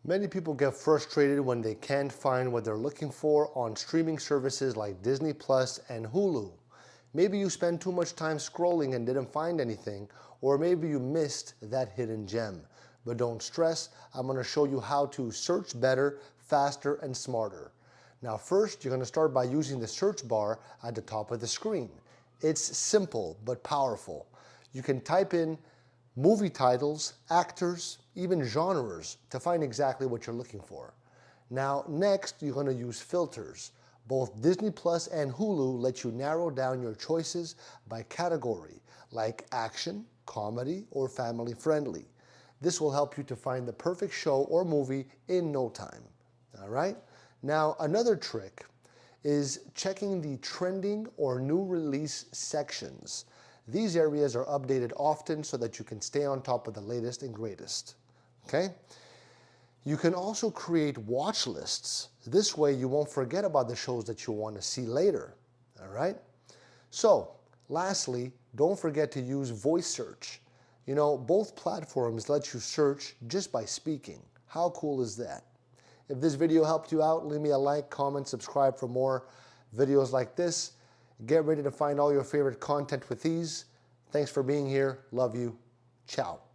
Many people get frustrated when they can't find what they're looking for on streaming services like Disney Plus and Hulu. Maybe you spend too much time scrolling and didn't find anything, or maybe you missed that hidden gem. But don't stress, I'm going to show you how to search better, faster, and smarter. Now first, you're going to start by using the search bar at the top of the screen. It's simple but powerful. You can type in movie titles, actors, even genres to find exactly what you're looking for. Now next, you're going to use filters. Both Disney Plus and Hulu let you narrow down your choices by category, like action, comedy, or family friendly. This will help you to find the perfect show or movie in no time. All right? Now another trick is checking the trending or new release sections. These areas are updated often so that you can stay on top of the latest and greatest. Okay? You can also create watch lists. This way you won't forget about the shows that you want to see later. All right? So, lastly, don't forget to use voice search. You know, both platforms let you search just by speaking. How cool is that? If this video helped you out, leave me a like, comment, subscribe for more videos like this. Get ready to find all your favorite content with ease. Thanks for being here. Love you. Ciao.